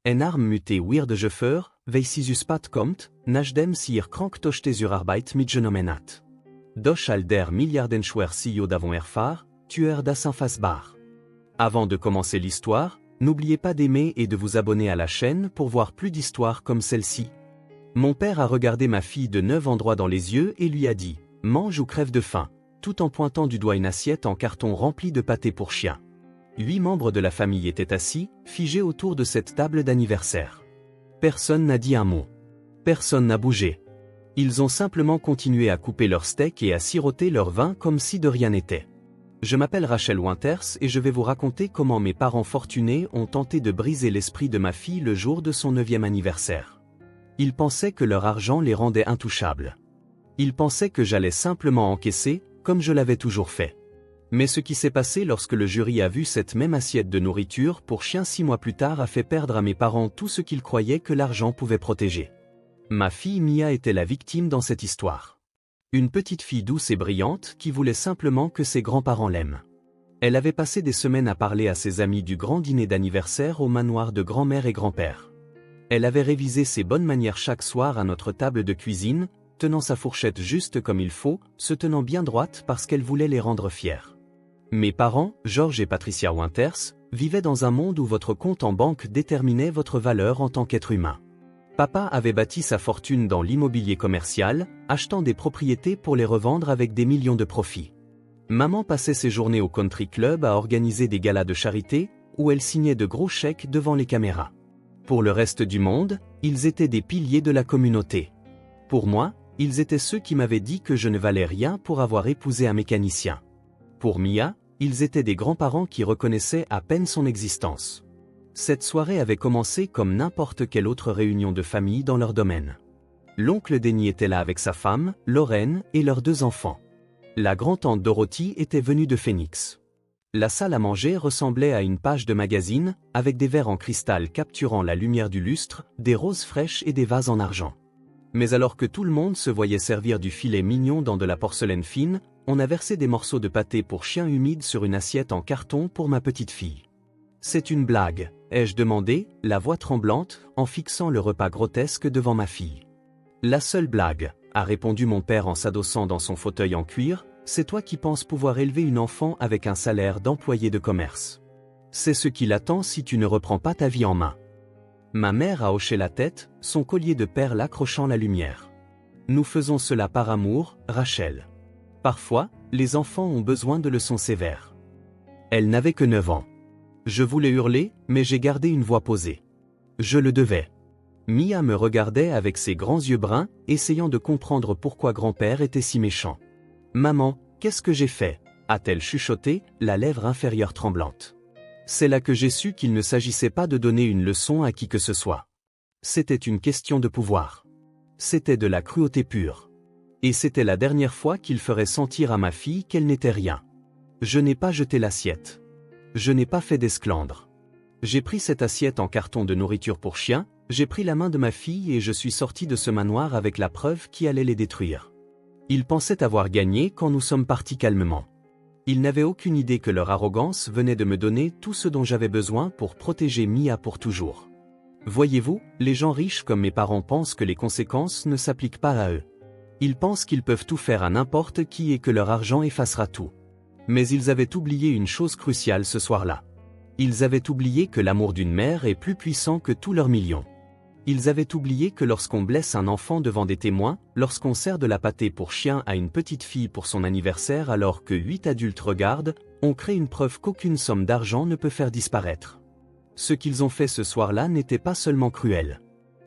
En arm muté weird Jeffer, welches Pat kommt, nachdem sie Kranktochte zur Arbeit mitgenommen hat. Doch all der Milliardenschwer CEO d'avon erfahr, tueur das unfassbar. Avant de commencer l'histoire, n'oubliez pas d'aimer et de vous abonner à la chaîne pour voir plus d'histoires comme celle-ci. Mon père a regardé ma fille de 9 ans droit dans les yeux et lui a dit « Mange ou crève de faim », tout en pointant du doigt une assiette en carton remplie de pâté pour chien. 8 membres de la famille étaient assis, figés autour de cette table d'anniversaire. Personne n'a dit un mot. Personne n'a bougé. Ils ont simplement continué à couper leur steak et à siroter leur vin comme si de rien n'était. Je m'appelle Rachel Winters et je vais vous raconter comment mes parents fortunés ont tenté de briser l'esprit de ma fille le jour de son 9e anniversaire. Ils pensaient que leur argent les rendait intouchables. Ils pensaient que j'allais simplement encaisser, comme je l'avais toujours fait. Mais ce qui s'est passé lorsque le jury a vu cette même assiette de nourriture pour chien 6 mois plus tard a fait perdre à mes parents tout ce qu'ils croyaient que l'argent pouvait protéger. Ma fille Mia était la victime dans cette histoire. Une petite fille douce et brillante qui voulait simplement que ses grands-parents l'aiment. Elle avait passé des semaines à parler à ses amis du grand dîner d'anniversaire au manoir de grand-mère et grand-père. Elle avait révisé ses bonnes manières chaque soir à notre table de cuisine, tenant sa fourchette juste comme il faut, se tenant bien droite parce qu'elle voulait les rendre fiers. Mes parents, George et Patricia Winters, vivaient dans un monde où votre compte en banque déterminait votre valeur en tant qu'être humain. Papa avait bâti sa fortune dans l'immobilier commercial, achetant des propriétés pour les revendre avec des millions de profits. Maman passait ses journées au country club à organiser des galas de charité, où elle signait de gros chèques devant les caméras. Pour le reste du monde, ils étaient des piliers de la communauté. Pour moi, ils étaient ceux qui m'avaient dit que je ne valais rien pour avoir épousé un mécanicien. Pour Mia, ils étaient des grands-parents qui reconnaissaient à peine son existence. Cette soirée avait commencé comme n'importe quelle autre réunion de famille dans leur domaine. L'oncle Denny était là avec sa femme, Lorraine, et leurs 2 enfants. La grand-tante Dorothy était venue de Phoenix. La salle à manger ressemblait à une page de magazine, avec des verres en cristal capturant la lumière du lustre, des roses fraîches et des vases en argent. Mais alors que tout le monde se voyait servir du filet mignon dans de la porcelaine fine, on a versé des morceaux de pâté pour chien humide sur une assiette en carton pour ma petite fille. « C'est une blague », ai-je demandé, la voix tremblante, en fixant le repas grotesque devant ma fille. « La seule blague », a répondu mon père en s'adossant dans son fauteuil en cuir, « c'est toi qui penses pouvoir élever une enfant avec un salaire d'employé de commerce. C'est ce qui l'attend si tu ne reprends pas ta vie en main. » Ma mère a hoché la tête, son collier de perles accrochant la lumière. « Nous faisons cela par amour, Rachel. Parfois, les enfants ont besoin de leçons sévères. » Elle n'avait que 9 ans. Je voulais hurler, mais j'ai gardé une voix posée. Je le devais. Mia me regardait avec ses grands yeux bruns, essayant de comprendre pourquoi grand-père était si méchant. « Maman, qu'est-ce que j'ai fait ?» a-t-elle chuchoté, la lèvre inférieure tremblante. C'est là que j'ai su qu'il ne s'agissait pas de donner une leçon à qui que ce soit. C'était une question de pouvoir. C'était de la cruauté pure. Et c'était la dernière fois qu'il ferait sentir à ma fille qu'elle n'était rien. Je n'ai pas jeté l'assiette. Je n'ai pas fait d'esclandre. J'ai pris cette assiette en carton de nourriture pour chien, j'ai pris la main de ma fille et je suis sorti de ce manoir avec la preuve qui allait les détruire. Ils pensaient avoir gagné quand nous sommes partis calmement. Ils n'avaient aucune idée que leur arrogance venait de me donner tout ce dont j'avais besoin pour protéger Mia pour toujours. Voyez-vous, les gens riches comme mes parents pensent que les conséquences ne s'appliquent pas à eux. Ils pensent qu'ils peuvent tout faire à n'importe qui et que leur argent effacera tout. Mais ils avaient oublié une chose cruciale ce soir-là. Ils avaient oublié que l'amour d'une mère est plus puissant que tous leurs millions. Ils avaient oublié que lorsqu'on blesse un enfant devant des témoins, lorsqu'on sert de la pâtée pour chien à une petite fille pour son anniversaire alors que 8 adultes regardent, on crée une preuve qu'aucune somme d'argent ne peut faire disparaître. Ce qu'ils ont fait ce soir-là n'était pas seulement cruel.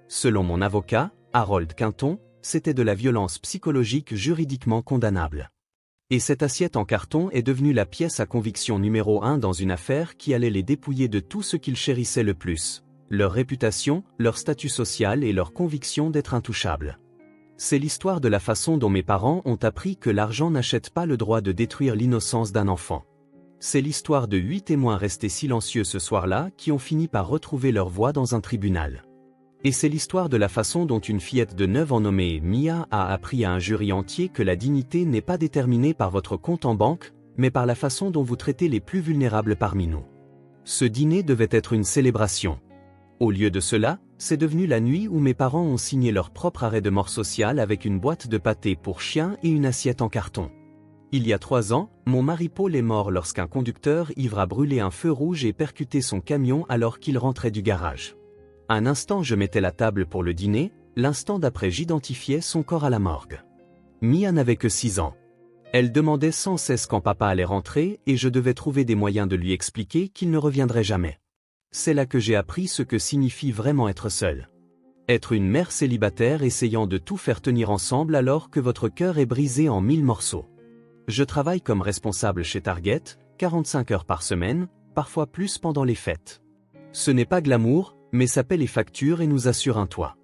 Selon mon avocat, Harold Quinton, c'était de la violence psychologique juridiquement condamnable. Et cette assiette en carton est devenue la pièce à conviction numéro 1 dans une affaire qui allait les dépouiller de tout ce qu'ils chérissaient le plus, leur réputation, leur statut social et leur conviction d'être intouchables. C'est l'histoire de la façon dont mes parents ont appris que l'argent n'achète pas le droit de détruire l'innocence d'un enfant. C'est l'histoire de 8 témoins restés silencieux ce soir-là qui ont fini par retrouver leur voix dans un tribunal. Et c'est l'histoire de la façon dont une fillette de 9 ans nommée Mia a appris à un jury entier que la dignité n'est pas déterminée par votre compte en banque, mais par la façon dont vous traitez les plus vulnérables parmi nous. Ce dîner devait être une célébration. Au lieu de cela, c'est devenu la nuit où mes parents ont signé leur propre arrêt de mort sociale avec une boîte de pâté pour chiens et une assiette en carton. Il y a 3 ans, mon mari Paul est mort lorsqu'un conducteur ivre a brûlé un feu rouge et percuté son camion alors qu'il rentrait du garage. Un instant je mettais la table pour le dîner, l'instant d'après j'identifiais son corps à la morgue. Mia n'avait que 6 ans. Elle demandait sans cesse quand papa allait rentrer et je devais trouver des moyens de lui expliquer qu'il ne reviendrait jamais. C'est là que j'ai appris ce que signifie vraiment être seul. Être une mère célibataire essayant de tout faire tenir ensemble alors que votre cœur est brisé en 1000 morceaux. Je travaille comme responsable chez Target, 45 heures par semaine, parfois plus pendant les fêtes. Ce n'est pas glamour, mais ça paie les factures et nous assure un toit.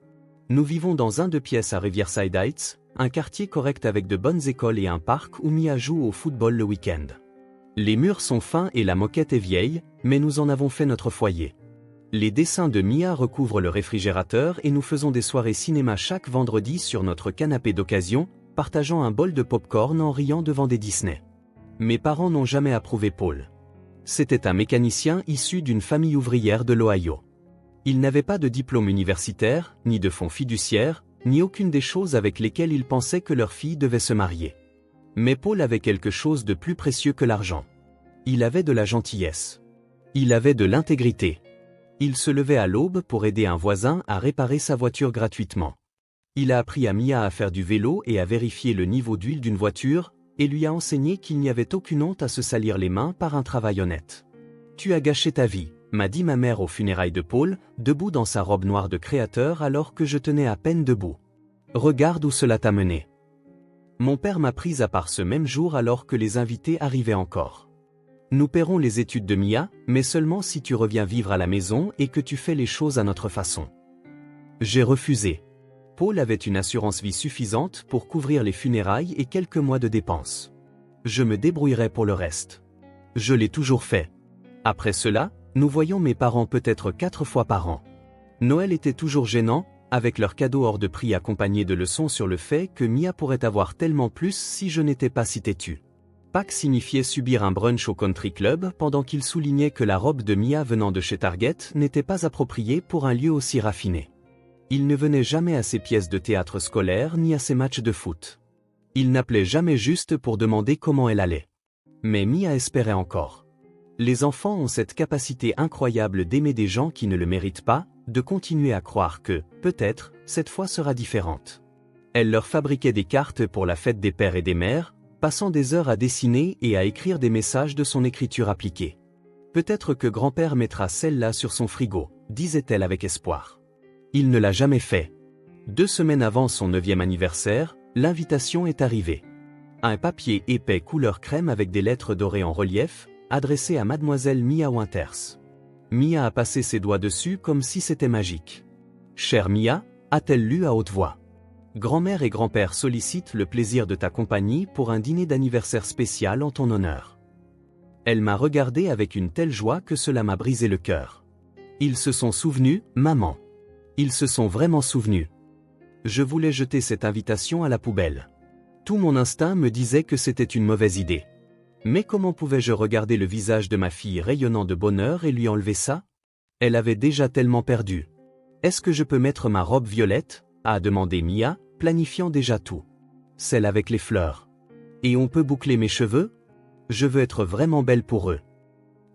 Nous vivons dans un 2 pièces à Riverside Heights, un quartier correct avec de bonnes écoles et un parc où Mia joue au football le week-end. Les murs sont fins et la moquette est vieille, mais nous en avons fait notre foyer. Les dessins de Mia recouvrent le réfrigérateur et nous faisons des soirées cinéma chaque vendredi sur notre canapé d'occasion, partageant un bol de pop-corn en riant devant des Disney. Mes parents n'ont jamais approuvé Paul. C'était un mécanicien issu d'une famille ouvrière de l'Ohio. Il n'avait pas de diplôme universitaire, ni de fonds fiduciaires, ni aucune des choses avec lesquelles ils pensaient que leur fille devait se marier. Mais Paul avait quelque chose de plus précieux que l'argent. Il avait de la gentillesse. Il avait de l'intégrité. Il se levait à l'aube pour aider un voisin à réparer sa voiture gratuitement. Il a appris à Mia à faire du vélo et à vérifier le niveau d'huile d'une voiture, et lui a enseigné qu'il n'y avait aucune honte à se salir les mains par un travail honnête. « Tu as gâché ta vie », m'a dit ma mère aux funérailles de Paul, debout dans sa robe noire de créateur alors que je tenais à peine debout. « Regarde où cela t'a mené. » Mon père m'a prise à part ce même jour alors que les invités arrivaient encore. « Nous paierons les études de Mia, mais seulement si tu reviens vivre à la maison et que tu fais les choses à notre façon. » J'ai refusé. Paul avait une assurance vie suffisante pour couvrir les funérailles et quelques mois de dépenses. Je me débrouillerai pour le reste. Je l'ai toujours fait. Après cela, nous voyions mes parents peut-être 4 fois par an. Noël était toujours gênant, avec leurs cadeaux hors de prix accompagnés de leçons sur le fait que Mia pourrait avoir tellement plus si je n'étais pas si têtu. Pâques signifiait subir un brunch au country club pendant qu'il soulignait que la robe de Mia venant de chez Target n'était pas appropriée pour un lieu aussi raffiné. Il ne venait jamais à ses pièces de théâtre scolaire ni à ses matchs de foot. Il n'appelait jamais juste pour demander comment elle allait. Mais Mia espérait encore. Les enfants ont cette capacité incroyable d'aimer des gens qui ne le méritent pas, de continuer à croire que, peut-être, cette fois sera différente. Elle leur fabriquait des cartes pour la fête des pères et des mères, passant des heures à dessiner et à écrire des messages de son écriture appliquée. Peut-être que grand-père mettra celle-là sur son frigo, disait-elle avec espoir. Il ne l'a jamais fait. 2 semaines avant son 9e anniversaire, l'invitation est arrivée. Un papier épais couleur crème avec des lettres dorées en relief, adressé à mademoiselle Mia Winters. Mia a passé ses doigts dessus comme si c'était magique. « Chère Mia », a-t-elle lu à haute voix. « Grand-mère et grand-père sollicitent le plaisir de ta compagnie pour un dîner d'anniversaire spécial en ton honneur. » Elle m'a regardé avec une telle joie que cela m'a brisé le cœur. Ils se sont souvenus, maman. Ils se sont vraiment souvenus. Je voulais jeter cette invitation à la poubelle. Tout mon instinct me disait que c'était une mauvaise idée. Mais comment pouvais-je regarder le visage de ma fille rayonnant de bonheur et lui enlever ça? Elle avait déjà tellement perdu. « Est-ce que je peux mettre ma robe violette ?» a demandé Mia, planifiant déjà tout. Celle avec les fleurs. « Et on peut boucler mes cheveux? Je veux être vraiment belle pour eux. »«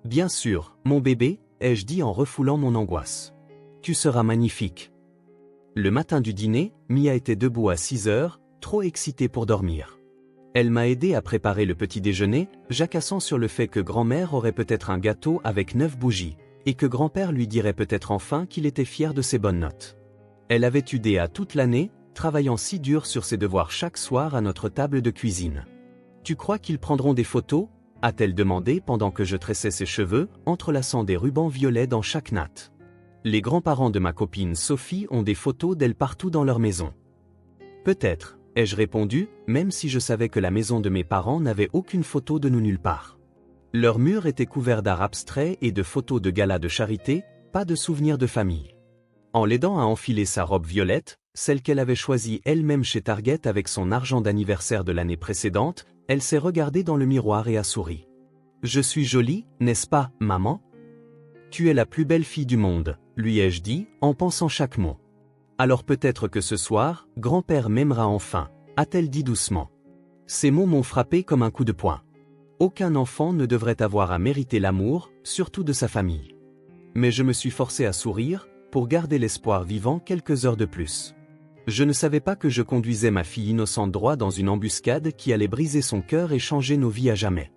Bien sûr, mon bébé, » ai-je dit en refoulant mon angoisse. « Tu seras magnifique. » Le matin du dîner, Mia était debout à 6 heures, trop excitée pour dormir. Elle m'a aidé à préparer le petit déjeuner, jacassant sur le fait que grand-mère aurait peut-être un gâteau avec 9 bougies, et que grand-père lui dirait peut-être enfin qu'il était fier de ses bonnes notes. Elle avait eu des A toute l'année, travaillant si dur sur ses devoirs chaque soir à notre table de cuisine. « Tu crois qu'ils prendront des photos ?» a-t-elle demandé pendant que je tressais ses cheveux, entrelaçant des rubans violets dans chaque natte. Les grands-parents de ma copine Sophie ont des photos d'elle partout dans leur maison. « Peut-être », ai-je répondu, même si je savais que la maison de mes parents n'avait aucune photo de nous nulle part. Leurs murs étaient couverts d'art abstrait et de photos de galas de charité, pas de souvenirs de famille. En l'aidant à enfiler sa robe violette, celle qu'elle avait choisie elle-même chez Target avec son argent d'anniversaire de l'année précédente, elle s'est regardée dans le miroir et a souri. « Je suis jolie, n'est-ce pas, maman ? » Tu es la plus belle fille du monde, lui ai-je dit, en pensant chaque mot. Alors peut-être que ce soir, grand-père m'aimera enfin, a-t-elle dit doucement. Ces mots m'ont frappé comme un coup de poing. Aucun enfant ne devrait avoir à mériter l'amour, surtout de sa famille. Mais je me suis forcé à sourire, pour garder l'espoir vivant quelques heures de plus. Je ne savais pas que je conduisais ma fille innocente droit dans une embuscade qui allait briser son cœur et changer nos vies à jamais.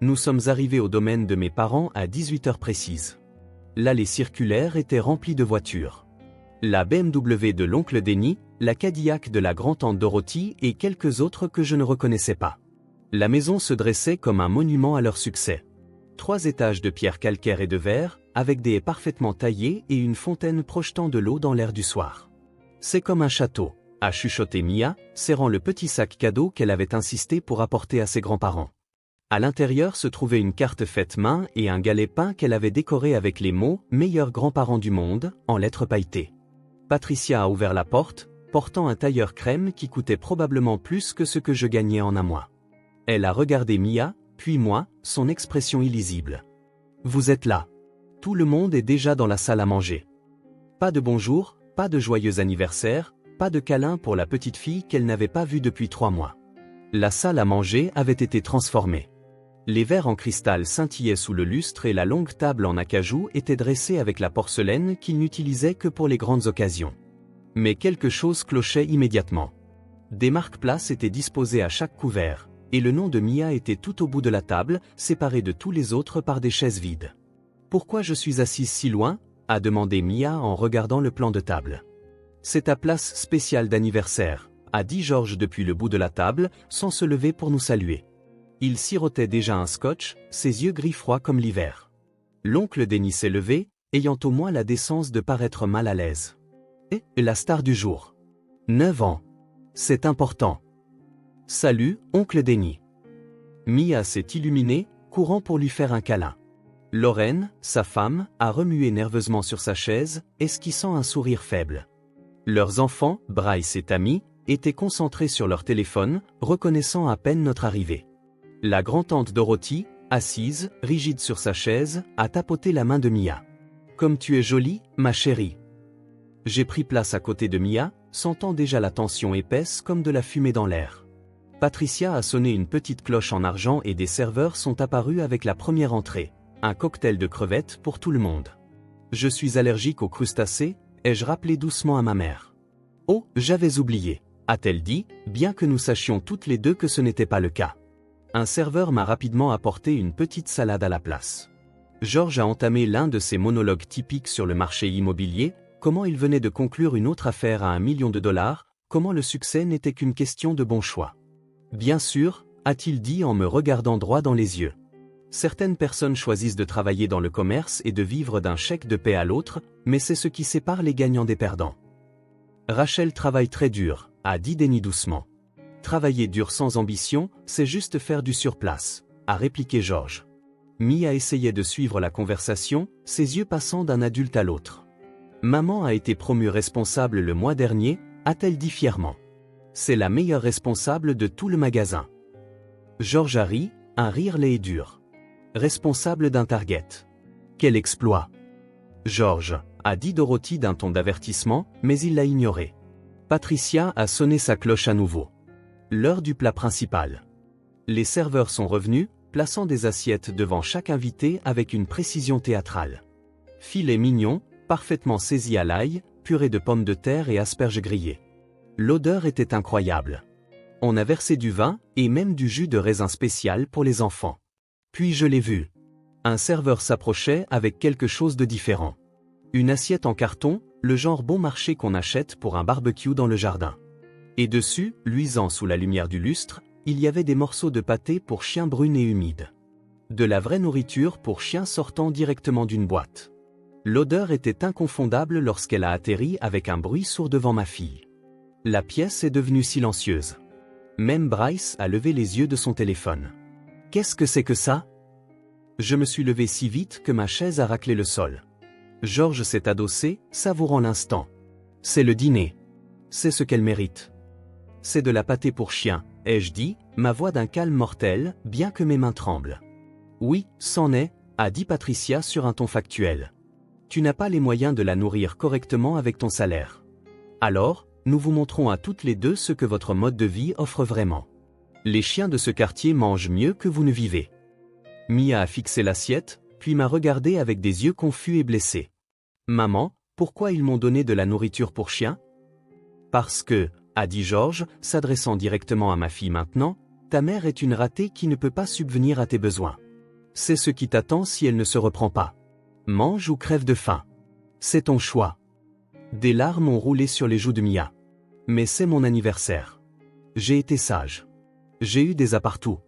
Nous sommes arrivés au domaine de mes parents à 18 heures précises. L'allée circulaire était remplie de voitures. La BMW de l'oncle Denis, la Cadillac de la grand-tante Dorothy et quelques autres que je ne reconnaissais pas. La maison se dressait comme un monument à leur succès. 3 étages de pierre calcaire et de verre, avec des haies parfaitement taillées et une fontaine projetant de l'eau dans l'air du soir. C'est comme un château, a chuchoté Mia, serrant le petit sac cadeau qu'elle avait insisté pour apporter à ses grands-parents. À l'intérieur se trouvait une carte faite main et un galet peint qu'elle avait décoré avec les mots « Meilleurs grands-parents du monde » en lettres pailletées. Patricia a ouvert la porte, portant un tailleur crème qui coûtait probablement plus que ce que je gagnais en un mois. Elle a regardé Mia, puis moi, son expression illisible. « Vous êtes là. Tout le monde est déjà dans la salle à manger. » Pas de bonjour, pas de joyeux anniversaire, pas de câlin pour la petite fille qu'elle n'avait pas vue depuis 3 mois. La salle à manger avait été transformée. Les verres en cristal scintillaient sous le lustre et la longue table en acajou était dressée avec la porcelaine qu'il n'utilisait que pour les grandes occasions. Mais quelque chose clochait immédiatement. Des marque-places étaient disposées à chaque couvert, et le nom de Mia était tout au bout de la table, séparé de tous les autres par des chaises vides. « Pourquoi je suis assise si loin ?» a demandé Mia en regardant le plan de table. « C'est ta place spéciale d'anniversaire », a dit Georges depuis le bout de la table, sans se lever pour nous saluer. Il sirotait déjà un scotch, ses yeux gris froids comme l'hiver. L'oncle Denis s'est levé, ayant au moins la décence de paraître mal à l'aise. Et la star du jour. 9 ans. C'est important. Salut, oncle Denis. Mia s'est illuminée, courant pour lui faire un câlin. Lorraine, sa femme, a remué nerveusement sur sa chaise, esquissant un sourire faible. Leurs enfants, Bryce et Tammy, étaient concentrés sur leur téléphone, reconnaissant à peine notre arrivée. La grand-tante Dorothy, assise, rigide sur sa chaise, a tapoté la main de Mia. « Comme tu es jolie, ma chérie. » J'ai pris place à côté de Mia, sentant déjà la tension épaisse comme de la fumée dans l'air. Patricia a sonné une petite cloche en argent et des serveurs sont apparus avec la première entrée, un cocktail de crevettes pour tout le monde. « Je suis allergique aux crustacés », ai-je rappelé doucement à ma mère. « Oh, j'avais oublié », a-t-elle dit, bien que nous sachions toutes les deux que ce n'était pas le cas. Un serveur m'a rapidement apporté une petite salade à la place. Georges a entamé l'un de ses monologues typiques sur le marché immobilier, comment il venait de conclure une autre affaire à $1 million, comment le succès n'était qu'une question de bon choix. Bien sûr, a-t-il dit en me regardant droit dans les yeux. Certaines personnes choisissent de travailler dans le commerce et de vivre d'un chèque de paie à l'autre, mais c'est ce qui sépare les gagnants des perdants. Rachel travaille très dur, a dit Denis doucement. Travailler dur sans ambition, c'est juste faire du surplace, a répliqué Georges. Mia essayait de suivre la conversation, ses yeux passant d'un adulte à l'autre. Maman a été promue responsable le mois dernier, a-t-elle dit fièrement. C'est la meilleure responsable de tout le magasin. Georges a ri, un rire laid et dur. Responsable d'un Target. Quel exploit. Georges, a dit Dorothy d'un ton d'avertissement, mais il l'a ignoré. Patricia a sonné sa cloche à nouveau. L'heure du plat principal. Les serveurs sont revenus, plaçant des assiettes devant chaque invité avec une précision théâtrale. Filet mignon, parfaitement saisi à l'ail, purée de pommes de terre et asperges grillées. L'odeur était incroyable. On a versé du vin et même du jus de raisin spécial pour les enfants. Puis je l'ai vu. Un serveur s'approchait avec quelque chose de différent. Une assiette en carton, le genre bon marché qu'on achète pour un barbecue dans le jardin. Et dessus, luisant sous la lumière du lustre, il y avait des morceaux de pâté pour chiens brunes et humides. De la vraie nourriture pour chiens sortant directement d'une boîte. L'odeur était inconfondable lorsqu'elle a atterri avec un bruit sourd devant ma fille. La pièce est devenue silencieuse. Même Bryce a levé les yeux de son téléphone. « Qu'est-ce que c'est que ça ?» Je me suis levé si vite que ma chaise a raclé le sol. Georges s'est adossé, savourant l'instant. « C'est le dîner. C'est ce qu'elle mérite. » C'est de la pâtée pour chien, ai-je dit, ma voix d'un calme mortel, bien que mes mains tremblent. Oui, c'en est, a dit Patricia sur un ton factuel. Tu n'as pas les moyens de la nourrir correctement avec ton salaire. Alors, nous vous montrons à toutes les deux ce que votre mode de vie offre vraiment. Les chiens de ce quartier mangent mieux que vous ne vivez. Mia a fixé l'assiette, puis m'a regardé avec des yeux confus et blessés. Maman, pourquoi ils m'ont donné de la nourriture pour chien? Parce que, a dit Georges, s'adressant directement à ma fille maintenant, ta mère est une ratée qui ne peut pas subvenir à tes besoins. C'est ce qui t'attend si elle ne se reprend pas. Mange ou crève de faim. C'est ton choix. Des larmes ont roulé sur les joues de Mia. Mais c'est mon anniversaire. J'ai été sage. J'ai eu des appartous.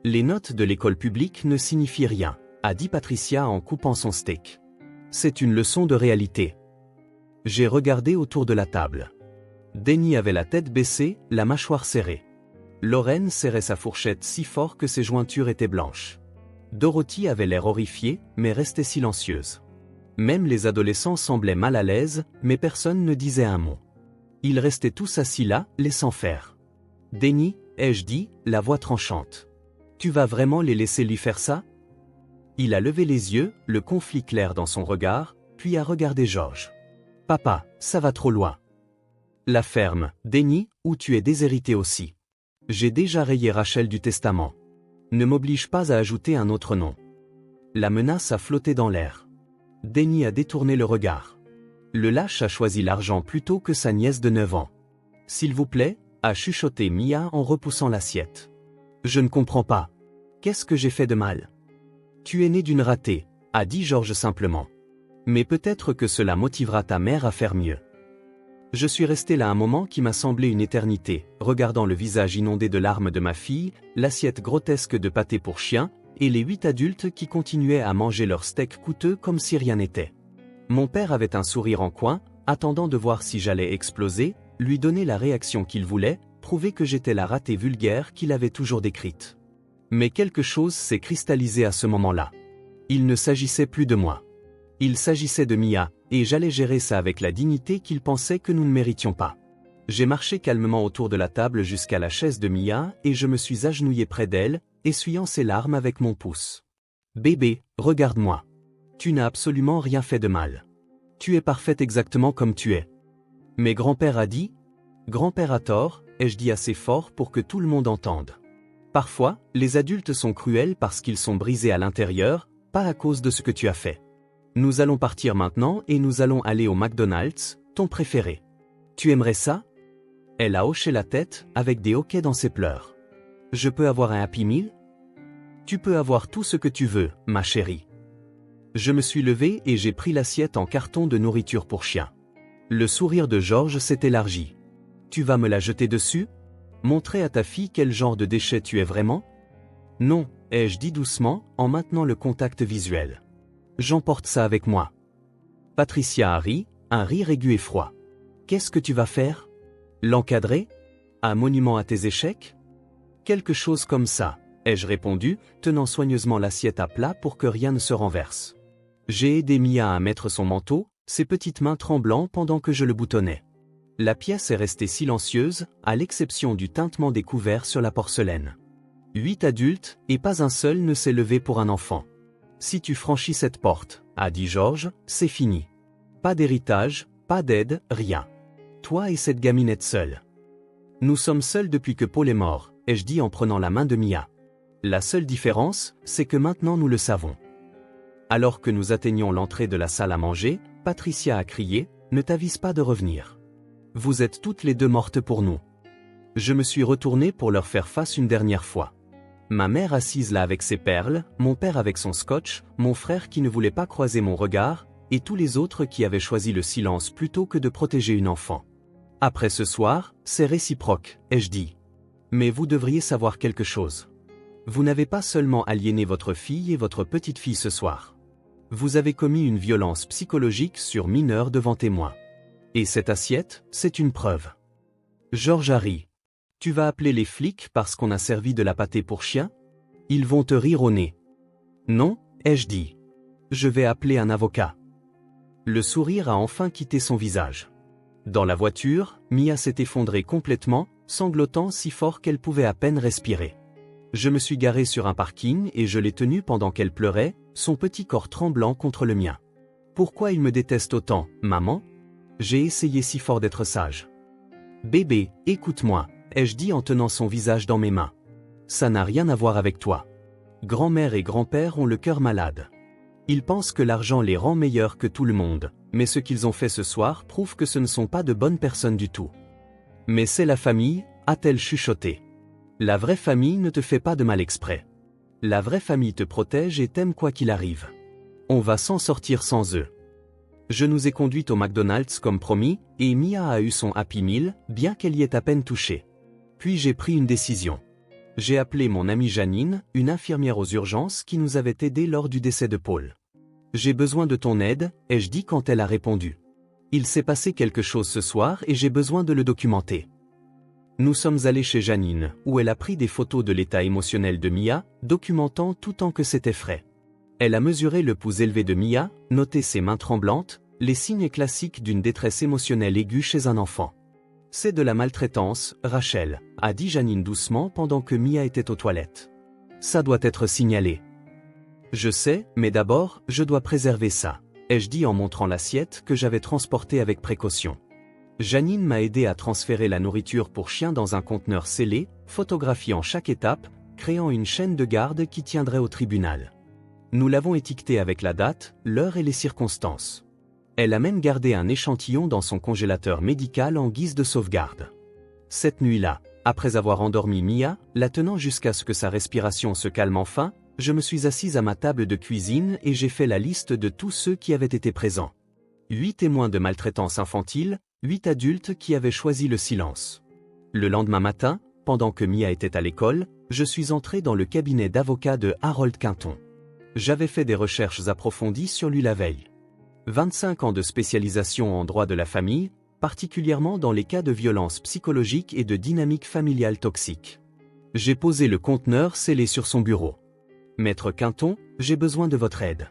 Les notes de l'école publique ne signifient rien, a dit Patricia en coupant son steak. C'est une leçon de réalité. J'ai regardé autour de la table. Denny avait la tête baissée, la mâchoire serrée. Lorraine serrait sa fourchette si fort que ses jointures étaient blanches. Dorothy avait l'air horrifiée, mais restait silencieuse. Même les adolescents semblaient mal à l'aise, mais personne ne disait un mot. Ils restaient tous assis là, laissant faire. Denny, ai-je dit, la voix tranchante. Tu vas vraiment les laisser lui faire ça? Il a levé les yeux, le conflit clair dans son regard, puis a regardé Georges. Papa, ça va trop loin. La ferme, Denny, où tu es déshérité aussi. J'ai déjà rayé Rachel du testament. Ne m'oblige pas à ajouter un autre nom. La menace a flotté dans l'air. Denny a détourné le regard. Le lâche a choisi l'argent plutôt que sa nièce de 9 ans. S'il vous plaît, a chuchoté Mia en repoussant l'assiette. Je ne comprends pas. Qu'est-ce que j'ai fait de mal? Tu es né d'une ratée, a dit Georges simplement. Mais peut-être que cela motivera ta mère à faire mieux. Je suis resté là un moment qui m'a semblé une éternité, regardant le visage inondé de larmes de ma fille, l'assiette grotesque de pâté pour chien, et les 8 adultes qui continuaient à manger leur steak coûteux comme si rien n'était. Mon père avait un sourire en coin, attendant de voir si j'allais exploser, lui donner la réaction qu'il voulait, prouver que j'étais la ratée vulgaire qu'il avait toujours décrite. Mais quelque chose s'est cristallisé à ce moment-là. Il ne s'agissait plus de moi. Il s'agissait de Mia, et j'allais gérer ça avec la dignité qu'il pensait que nous ne méritions pas. J'ai marché calmement autour de la table jusqu'à la chaise de Mia et je me suis agenouillé près d'elle, essuyant ses larmes avec mon pouce. Bébé, regarde-moi. Tu n'as absolument rien fait de mal. Tu es parfaite exactement comme tu es. Mais grand-père a dit? Grand-père a tort, ai-je dit assez fort pour que tout le monde entende. Parfois, les adultes sont cruels parce qu'ils sont brisés à l'intérieur, pas à cause de ce que tu as fait. Nous allons partir maintenant et nous allons aller au McDonald's, ton préféré. Tu aimerais ça? Elle a hoché la tête, avec des hoquets dans ses pleurs. Je peux avoir un Happy Meal? Tu peux avoir tout ce que tu veux, ma chérie. Je me suis levé et j'ai pris l'assiette en carton de nourriture pour chien. Le sourire de Georges s'est élargi. Tu vas me la jeter dessus? Montrer à ta fille quel genre de déchet tu es vraiment? Non, ai-je dit doucement, en maintenant le contact visuel. J'emporte ça avec moi. Patricia a ri, un rire aigu et froid. Qu'est-ce que tu vas faire? L'encadrer? Un monument à tes échecs? Quelque chose comme ça, ai-je répondu, tenant soigneusement l'assiette à plat pour que rien ne se renverse. J'ai aidé Mia à mettre son manteau, ses petites mains tremblant pendant que je le boutonnais. La pièce est restée silencieuse, à l'exception du tintement des couverts sur la porcelaine. 8 adultes, et pas un seul ne s'est levé pour un enfant. Si tu franchis cette porte, a dit Georges, c'est fini. Pas d'héritage, pas d'aide, rien. Toi et cette gaminette seule. Nous sommes seuls depuis que Paul est mort, ai-je dit en prenant la main de Mia. La seule différence, c'est que maintenant nous le savons. Alors que nous atteignions l'entrée de la salle à manger, Patricia a crié, ne t'avise pas de revenir. Vous êtes toutes les deux mortes pour nous. Je me suis retourné pour leur faire face une dernière fois. Ma mère assise là avec ses perles, mon père avec son scotch, mon frère qui ne voulait pas croiser mon regard, et tous les autres qui avaient choisi le silence plutôt que de protéger une enfant. Après ce soir, c'est réciproque, ai-je dit. Mais vous devriez savoir quelque chose. Vous n'avez pas seulement aliéné votre fille et votre petite-fille ce soir. Vous avez commis une violence psychologique sur mineur devant témoins. Et cette assiette, c'est une preuve. Georges a ri. Tu vas appeler les flics parce qu'on a servi de la pâtée pour chien? Ils vont te rire au nez. Non, ai-je dit. Je vais appeler un avocat. Le sourire a enfin quitté son visage. Dans la voiture, Mia s'est effondrée complètement, sanglotant si fort qu'elle pouvait à peine respirer. Je me suis garé sur un parking et je l'ai tenue pendant qu'elle pleurait, son petit corps tremblant contre le mien. Pourquoi il me déteste autant, maman? J'ai essayé si fort d'être sage. Bébé, écoute-moi, ai-je dit en tenant son visage dans mes mains. Ça n'a rien à voir avec toi. Grand-mère et grand-père ont le cœur malade. Ils pensent que l'argent les rend meilleurs que tout le monde, mais ce qu'ils ont fait ce soir prouve que ce ne sont pas de bonnes personnes du tout. Mais c'est la famille, a-t-elle chuchoté. La vraie famille ne te fait pas de mal exprès. La vraie famille te protège et t'aime quoi qu'il arrive. On va s'en sortir sans eux. Je nous ai conduites au McDonald's comme promis, et Mia a eu son Happy Meal, bien qu'elle y ait à peine touché. Puis j'ai pris une décision. J'ai appelé mon amie Janine, une infirmière aux urgences qui nous avait aidés lors du décès de Paul. J'ai besoin de ton aide, ai-je dit quand elle a répondu. Il s'est passé quelque chose ce soir et j'ai besoin de le documenter. Nous sommes allés chez Janine, où elle a pris des photos de l'état émotionnel de Mia, documentant tout tant que c'était frais. Elle a mesuré le pouls élevé de Mia, noté ses mains tremblantes, les signes classiques d'une détresse émotionnelle aiguë chez un enfant. C'est de la maltraitance, Rachel, a dit Janine doucement pendant que Mia était aux toilettes. Ça doit être signalé. Je sais, mais d'abord, je dois préserver ça, ai-je dit en montrant l'assiette que j'avais transportée avec précaution. Janine m'a aidé à transférer la nourriture pour chien dans un conteneur scellé, photographiant chaque étape, créant une chaîne de garde qui tiendrait au tribunal. Nous l'avons étiqueté avec la date, l'heure et les circonstances. Elle a même gardé un échantillon dans son congélateur médical en guise de sauvegarde. Cette nuit-là, après avoir endormi Mia, la tenant jusqu'à ce que sa respiration se calme enfin, je me suis assise à ma table de cuisine et j'ai fait la liste de tous ceux qui avaient été présents. 8 témoins de maltraitance infantile, 8 adultes qui avaient choisi le silence. Le lendemain matin, pendant que Mia était à l'école, je suis entré dans le cabinet d'avocat de Harold Quinton. J'avais fait des recherches approfondies sur lui la veille. 25 ans de spécialisation en droit de la famille, particulièrement dans les cas de violence psychologique et de dynamique familiale toxique. J'ai posé le conteneur scellé sur son bureau. Maître Quinton, j'ai besoin de votre aide.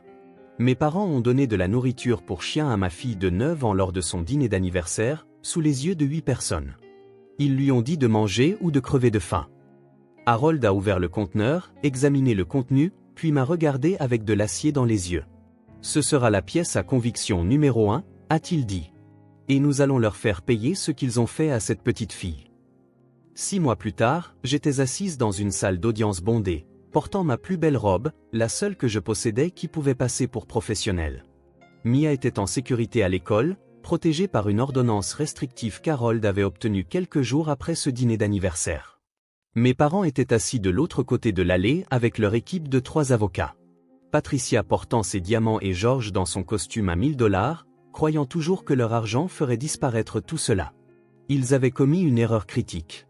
Mes parents ont donné de la nourriture pour chien à ma fille de 9 ans lors de son dîner d'anniversaire, sous les yeux de 8 personnes. Ils lui ont dit de manger ou de crever de faim. Harold a ouvert le conteneur, examiné le contenu, puis m'a regardé avec de l'acier dans les yeux. Ce sera la pièce à conviction numéro 1, a-t-il dit. Et nous allons leur faire payer ce qu'ils ont fait à cette petite fille. 6 mois plus tard, j'étais assise dans une salle d'audience bondée, portant ma plus belle robe, la seule que je possédais qui pouvait passer pour professionnelle. Mia était en sécurité à l'école, protégée par une ordonnance restrictive qu'Harold avait obtenue quelques jours après ce dîner d'anniversaire. Mes parents étaient assis de l'autre côté de l'allée avec leur équipe de 3 avocats. Patricia portant ses diamants et George dans son costume à $1000, croyant toujours que leur argent ferait disparaître tout cela. Ils avaient commis une erreur critique.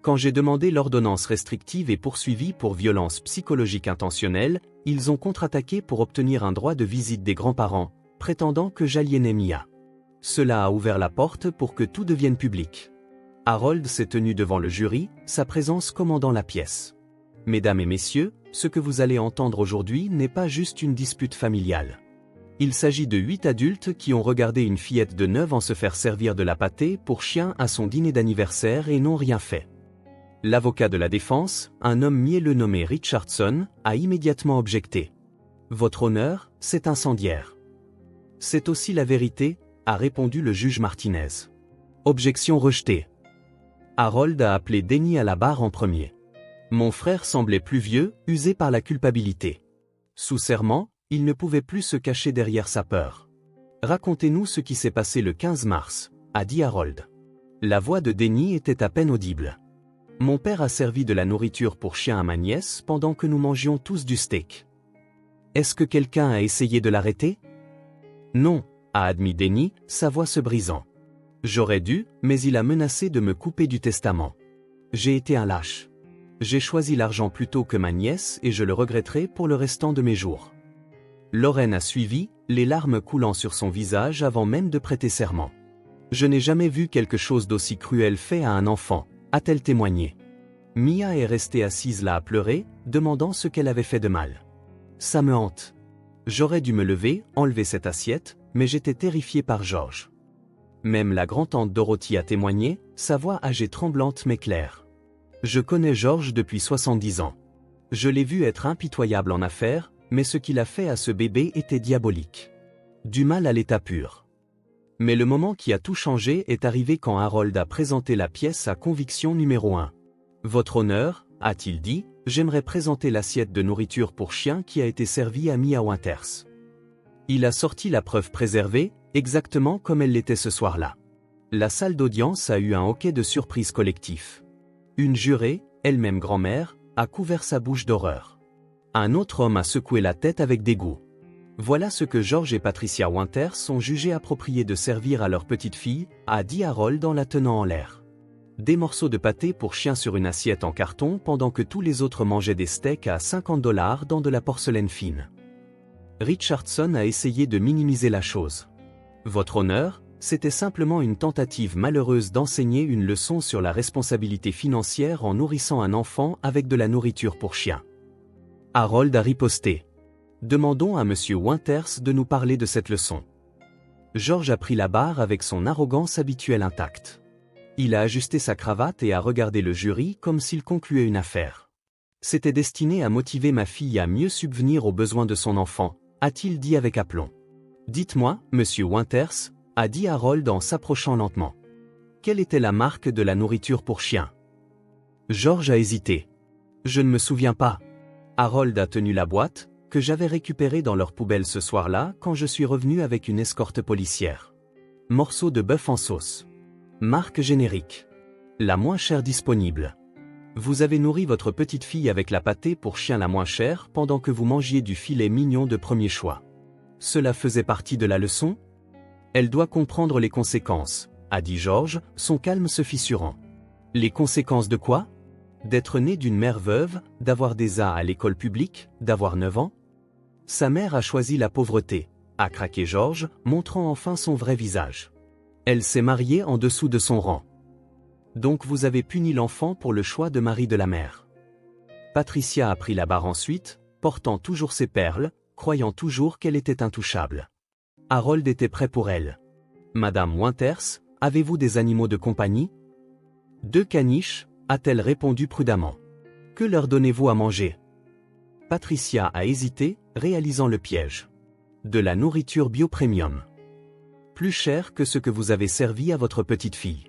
Quand j'ai demandé l'ordonnance restrictive et poursuivi pour violence psychologique intentionnelle, ils ont contre-attaqué pour obtenir un droit de visite des grands-parents, prétendant que j'aliénais Mia. Cela a ouvert la porte pour que tout devienne public. Harold s'est tenu devant le jury, sa présence commandant la pièce. Mesdames et messieurs, ce que vous allez entendre aujourd'hui n'est pas juste une dispute familiale. Il s'agit de 8 adultes qui ont regardé une fillette de 9 ans se faire servir de la pâtée pour chien à son dîner d'anniversaire et n'ont rien fait. L'avocat de la défense, un homme mielleux nommé Richardson, a immédiatement objecté. Votre honneur, c'est incendiaire. C'est aussi la vérité, a répondu le juge Martinez. Objection rejetée. Harold a appelé Denny à la barre en premier. Mon frère semblait plus vieux, usé par la culpabilité. Sous serment, il ne pouvait plus se cacher derrière sa peur. Racontez-nous ce qui s'est passé le 15 mars, a dit Harold. La voix de Denny était à peine audible. Mon père a servi de la nourriture pour chien à ma nièce pendant que nous mangions tous du steak. Est-ce que quelqu'un a essayé de l'arrêter? Non, a admis Denny, sa voix se brisant. J'aurais dû, mais il a menacé de me couper du testament. J'ai été un lâche. J'ai choisi l'argent plutôt que ma nièce et je le regretterai pour le restant de mes jours. Lorraine a suivi, les larmes coulant sur son visage avant même de prêter serment. Je n'ai jamais vu quelque chose d'aussi cruel fait à un enfant, a-t-elle témoigné. Mia est restée assise là à pleurer, demandant ce qu'elle avait fait de mal. Ça me hante. J'aurais dû me lever, enlever cette assiette, mais j'étais terrifié par George. Même la grand-tante Dorothy a témoigné, sa voix âgée tremblante mais claire. Je connais George depuis 70 ans. Je l'ai vu être impitoyable en affaires, mais ce qu'il a fait à ce bébé était diabolique. Du mal à l'état pur. Mais le moment qui a tout changé est arrivé quand Harold a présenté la pièce à conviction numéro 1. Votre honneur, a-t-il dit, j'aimerais présenter l'assiette de nourriture pour chien qui a été servie à Mia Winters. Il a sorti la preuve préservée, exactement comme elle l'était ce soir-là. La salle d'audience a eu un hoquet de surprise collectif. Une jurée, elle-même grand-mère, a couvert sa bouche d'horreur. Un autre homme a secoué la tête avec dégoût. Voilà ce que George et Patricia Winters ont jugé approprié de servir à leur petite fille, a dit Harold en la tenant en l'air. Des morceaux de pâté pour chien sur une assiette en carton pendant que tous les autres mangeaient des steaks à $50 dans de la porcelaine fine. Richardson a essayé de minimiser la chose. Votre honneur, c'était simplement une tentative malheureuse d'enseigner une leçon sur la responsabilité financière en nourrissant un enfant avec de la nourriture pour chien. Harold a riposté. Demandons à M. Winters de nous parler de cette leçon. George a pris la barre avec son arrogance habituelle intacte. Il a ajusté sa cravate et a regardé le jury comme s'il concluait une affaire. C'était destiné à motiver ma fille à mieux subvenir aux besoins de son enfant, a-t-il dit avec aplomb. Dites-moi, M. Winters, a dit Harold en s'approchant lentement. Quelle était la marque de la nourriture pour chien? George a hésité. Je ne me souviens pas. Harold a tenu la boîte, que j'avais récupérée dans leur poubelle ce soir-là quand je suis revenu avec une escorte policière. Morceau de bœuf en sauce. Marque générique. La moins chère disponible. Vous avez nourri votre petite fille avec la pâtée pour chien la moins chère pendant que vous mangiez du filet mignon de premier choix. Cela faisait partie de la leçon? Elle doit comprendre les conséquences, a dit George, son calme se fissurant. Les conséquences de quoi? D'être né d'une mère veuve, d'avoir des A à l'école publique, d'avoir 9 ans? Sa mère a choisi la pauvreté, a craqué George, montrant enfin son vrai visage. Elle s'est mariée en dessous de son rang. Donc vous avez puni l'enfant pour le choix de mari de la mère. Patricia a pris la barre ensuite, portant toujours ses perles, croyant toujours qu'elle était intouchable. Harold était prêt pour elle. Madame Winters, avez-vous des animaux de compagnie? 2 caniches, a-t-elle répondu prudemment. Que leur donnez-vous à manger? Patricia a hésité, réalisant le piège. De la nourriture bio-premium. Plus cher que ce que vous avez servi à votre petite fille.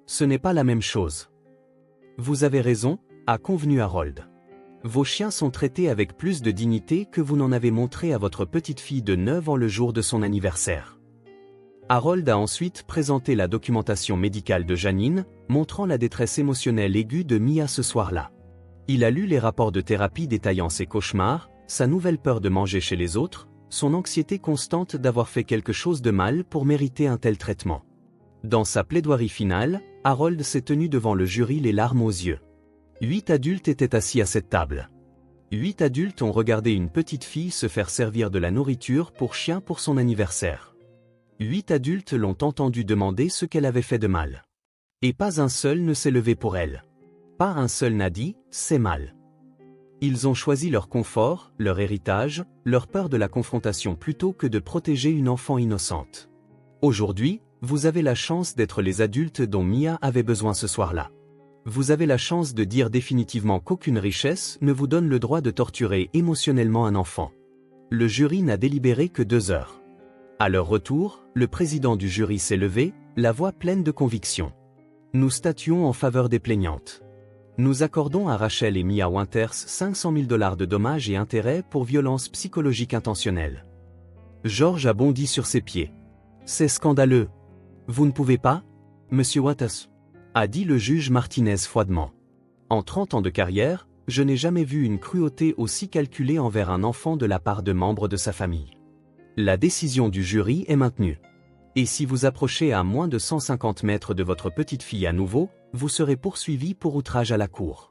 Ce n'est pas la même chose. Vous avez raison, a convenu Harold. Vos chiens sont traités avec plus de dignité que vous n'en avez montré à votre petite fille de 9 ans le jour de son anniversaire. Harold a ensuite présenté la documentation médicale de Janine, montrant la détresse émotionnelle aiguë de Mia ce soir-là. Il a lu les rapports de thérapie détaillant ses cauchemars, sa nouvelle peur de manger chez les autres, son anxiété constante d'avoir fait quelque chose de mal pour mériter un tel traitement. Dans sa plaidoirie finale, Harold s'est tenu devant le jury les larmes aux yeux. 8 adultes étaient assis à cette table. 8 adultes ont regardé une petite fille se faire servir de la nourriture pour chien pour son anniversaire. 8 adultes l'ont entendu demander ce qu'elle avait fait de mal. Et pas un seul ne s'est levé pour elle. Pas un seul n'a dit « c'est mal ». Ils ont choisi leur confort, leur héritage, leur peur de la confrontation plutôt que de protéger une enfant innocente. Aujourd'hui, vous avez la chance d'être les adultes dont Mia avait besoin ce soir-là. Vous avez la chance de dire définitivement qu'aucune richesse ne vous donne le droit de torturer émotionnellement un enfant. Le jury n'a délibéré que 2 heures. À leur retour, le président du jury s'est levé, la voix pleine de conviction. Nous statuons en faveur des plaignantes. Nous accordons à Rachel et Mia Winters $500 000 de dommages et intérêts pour violence psychologique intentionnelle. George a bondi sur ses pieds. C'est scandaleux. Vous ne pouvez pas, Monsieur Winters, a dit le juge Martinez froidement. En 30 ans de carrière, je n'ai jamais vu une cruauté aussi calculée envers un enfant de la part de membres de sa famille. La décision du jury est maintenue. Et si vous approchez à moins de 150 mètres de votre petite fille à nouveau, vous serez poursuivi pour outrage à la cour.